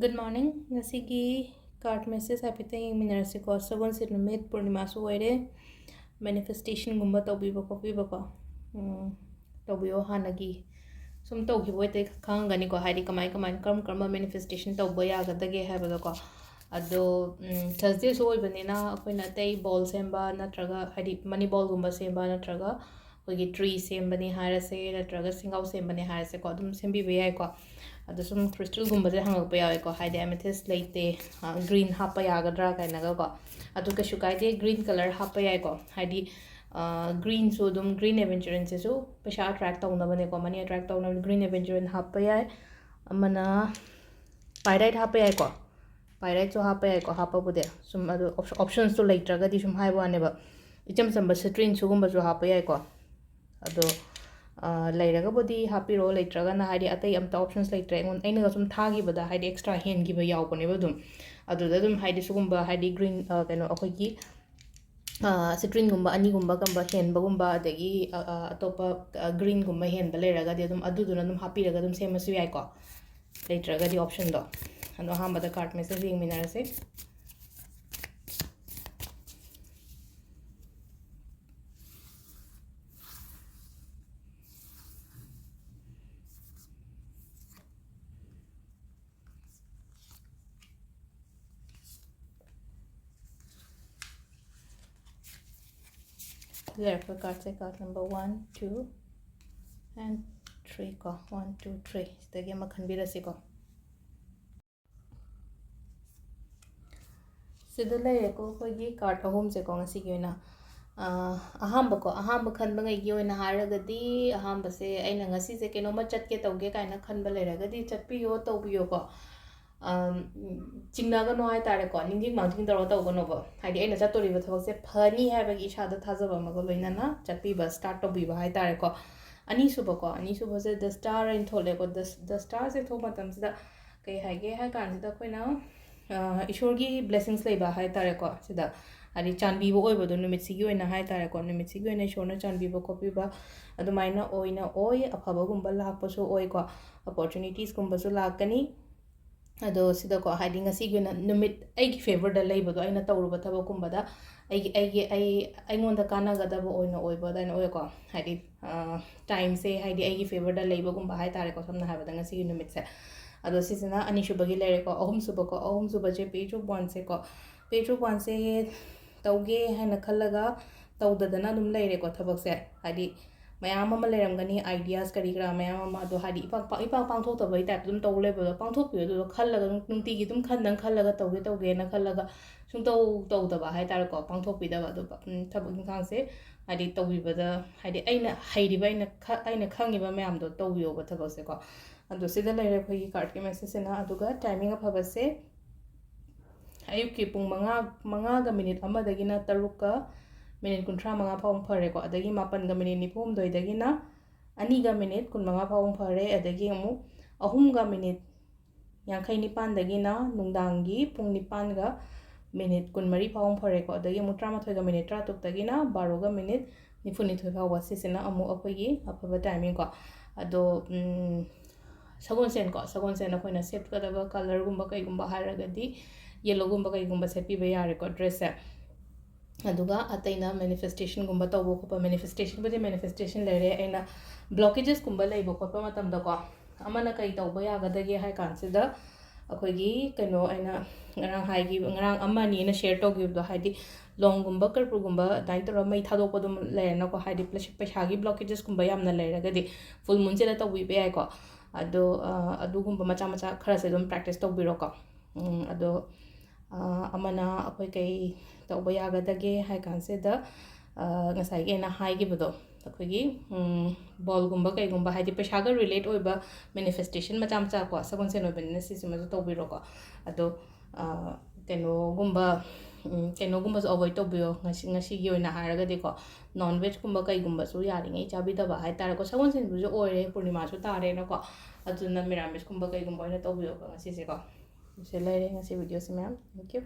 Good morning. Ngasigi card message hapiting minarasi ko sabon sinumit Purnima su oire manifestation gumba tawbiba kopiba ko tawbiyo hanagi sum tawki boite khangani ko haidi kamai karma manifestation tawba yagadage habada ko ado Thursday so oibanina akoina tai ball semba natraga haidi money ball gumba semba natraga hogi tree sembani harase natraga singau sembani harase ko dum sembi be yai ko ado sum crystal gumba je hangak pa yawe ko haide amethyst leite green hapa yagadra kainaga ko ado ka shukaide green color hapa yai ko haidi green so dum green adventurance so pesha attract tawna bane ko money attract tawna green adventurance hapa yai amana pyrite hapa yai ko pyrite so hapa yai ko hapa bude sum ado options to leitraga di sum haiba ne ba icham samba citrine so gumba so hapa yai ko ado leiragabudi hapiro leitragana haidi atai amta options leitre ngon ainaga sum thagibada haidi extra hen giba yawbane badum aduda dum haidi sugumba haidi green kano akogi citrine gumba ani gumba kamba hen bagumba adagi atopa green gumba hen ba leiragadi adum aduduna dum hapiraga dum semasu yai ko leitragadi option do ano hambada card message yeng minarase Therefore, card say card number 1, 2, and 3 ko 1, 2, 3. Stagi makhanbira si ko. Sidala ko kogi card ahom se ko ngasi gi na ahamba ko ahamba khanba ngai gi oina haragadi ahamba se aina ngasi se keno ma chat ke tawge kaina khanba leragadi chatpiyo tawbiyo ko chingnaga no hai tare ko ningi mounting taro taw no ba haidi aina chatori ba thawak se phani hai ba gi shada thajaba ma go loina na chatpi ba start to bi ba hai tare ko ani suba se the star in thole ko the star se tho matam sida kai hai ge hai kan sida koina ishor gi blessings lei ba hai tare ko sida ari chanbi bo oi ba do numit sigi oina hai tare ko numit sigi oina ishor na chanbi ba kopi ba adumaina oina oi afaba gumba lakpa so oi ko opportunities gumba so lakani ado sida ko hiding a siguna numit aigi favor da labor do aina tawruba thaba kumbada ai ngonda kana gada bo oina oiba da oi ko hidi time se hidi aigi favor da labor gumba hai tare ko samna habada ngasi numit se ado sisina ani shubagi lere ko ahum suba je page of 1 se ko page of 1 se tawge haina khallaga tawdadana dum lere ko thabak se hidi mayam ama leramgani ideas kari kra mayam ama do hadi ipang pangthok tabai type dum taw level pangthok pi do khallaga nungti gi dum khandang khallaga tawge na khallaga sung taw daba hai tar ko pangthok pi daba do thabak ingkang se hadi tawi bada hadi aina hairi ba aina khangi ba mayam do tawiyo ba thabak se ko ado sida lere khoi card ke message na aduga timing of haba se ayuk ki pung manga ga minute ama dagina taruka minute kuntra manga phawng phare ko adagi mapan ga minute nipum doi dagina ani ga minute kun manga phawng phare adagi amu ahum ga minute yankhai nipan dagina nungdangi pung nipan ga minute kun mari phawng phare ko adagi amu 13 ga minute 3 dagina 12 ga minute nifuni thoi phawa sisina amu akogi afaba timing ko ado sagon sen akoina Setkadaba color gumba kai gumba haragadi yellow gumba kai gumba set pi ba yare ko dress se aduga ataina manifestation gumba tawbo ko manifestation bade manifestation lere aina blockages gumba leibo ko pa matam da ko amana kai tawba yagadage hai kansida akogi kano aina ngarang haigi ngarang amani na share to give do haidi long gumba karpu gumba daitoro mai thado ko dum le na ko haidi paisa gi blockages gumba yamna lere gadi full moon se la tawi be ai ko ado gumba macha khara se dum practice to biro ko ado amana akoi kai tawba yagadage hai kansida ngasai ge na hai gi bado akogi ball gumba kai gumba haidi paisa ga relate oiba manifestation macha ko sagon sen oiben na sisima to biro ko ado keno gumba so avoid to bio ngasi gi oina haragadi ko non veg gumba kai gumba so yari ngai chabi da ba hai tar ko sagon sen bu jo oire purnima so tare na ko aduna miramis gumba kai gumba oina to bio ko ngasi se ko se lere ngasi video se ma'am thank you